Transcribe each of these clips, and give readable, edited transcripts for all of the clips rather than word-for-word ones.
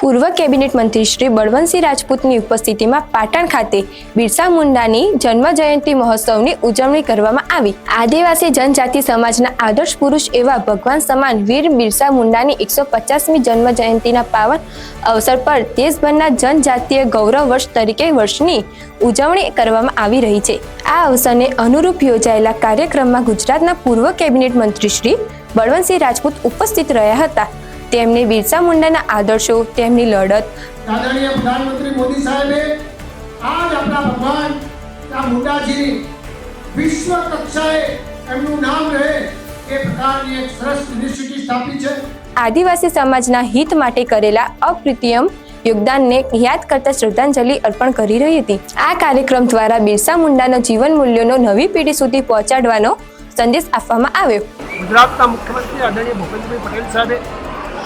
પૂર્વ કેબિનેટ મંત્રી શ્રી બળવંતસિંહ રાજપૂતની ઉપસ્થિતિમાં પાટણ ખાતે બિરસા મુંડાની જન્મ જયંતિ મહોત્સવની ઉજવણી કરવામાં આવી। આદિવાસી જનજાતિ સમાજના આદર્શ પુરુષ એવા ભગવાન સમાન વીર બિરસા મુંડાની 150મી જન્મ જયંતિના પાવન અવસર પર દેશભરના જનજાતીય ગૌરવ વર્ષ તરીકે વર્ષની ઉજવણી કરવામાં આવી રહી છે। આ અવસરને અનુરૂપ યોજાયેલા કાર્યક્રમમાં ગુજરાતના પૂર્વ કેબિનેટ મંત્રી શ્રી બળવંતસિંહ રાજપૂત ઉપસ્થિત રહ્યા હતા। તેમણે બિરસા મુંડાના આદર્શો, તેમની લડત, આદરણીય પ્રધાનમંત્રી મોદી સાહેબે આજ આપણા ભગવાન મુંડાજી વિશ્વ કક્ષાએ એમનું નામ રહે એ પ્રકારની એક સરસ યુનિવર્સિટી સ્થાપી છે। આદિવાસી સમાજના હિત માટે કરેલા અપ્રતિમ યોગદાનને યાદ કરતા શ્રદ્ધાંજલિ અર્પણ કરી રહી હતી। આ કાર્યક્રમ દ્વારા બિરસા મુંડાના જીવન મૂલ્યોનો નવી પેઢી સુધી પહોંચાડવાનો સંદેશ આપવામાં આવ્યો। ગુજરાતના મુખ્યમંત્રી આદરણીય ભૂપેન્દ્રભાઈ પટેલ સાહેબે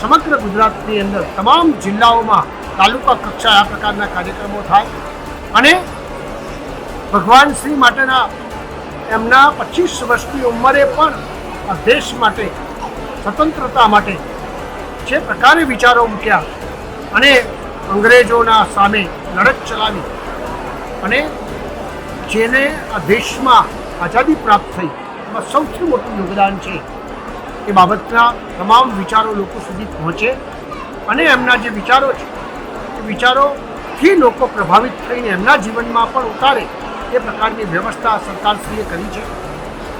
સમગ્ર ગુજરાતની અંદર તમામ જિલ્લાઓમાં તાલુકા કક્ષાએ આ પ્રકારના કાર્યક્રમો થાય અને ભગવાન શ્રી માટેના એમના 25 વર્ષની ઉંમરે પણ આ દેશ માટે સ્વતંત્રતા માટે જે પ્રકારે વિચારો મૂક્યા અને અંગ્રેજોના સામે લડત ચલાવી અને જેને આ દેશમાં આઝાદી પ્રાપ્ત થઈ એમાં સૌથી મોટું યોગદાન છે એ બાબતના તમામ વિચારો લોકો સુધી પહોંચે અને એમના જે વિચારો છે એ વિચારોથી લોકો પ્રભાવિત થઈને એમના જીવનમાં પણ ઉતારે એ પ્રકારની વ્યવસ્થા સરકારશ્રીએ કરી છે।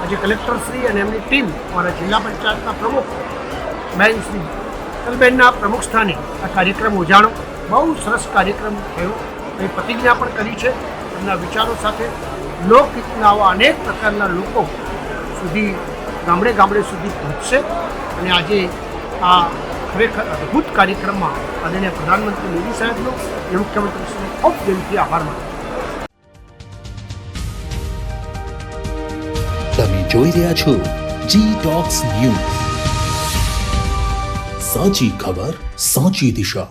આજે કલેક્ટરશ્રી અને એમની ટીમ અમારા જિલ્લા પંચાયતના પ્રમુખ બેન શ્રી કલબેનના પ્રમુખ સ્થાને આ કાર્યક્રમ ઉજાણો। બહુ સરસ કાર્યક્રમ થયો। એ પ્રતિજ્ઞા પણ કરી છે એમના વિચારો સાથે લોકહિતના આવા અનેક પ્રકારના લોકો સુધી ગામડે ગામડે સુધી પહોંચશે અને આજે આ ખરેખર અદ્ભુત કાર્યક્રમમાં આદરણીય પ્રધાનમંત્રી મોદી સાહેબનો અને મુખ્યમંત્રીશ્રીનો ખૂબ દિલથી આભાર માનું। તમે જોઈ રહ્યા છો જી ટોક્સ ન્યૂઝ, સાચી ખબર સાચી દિશા।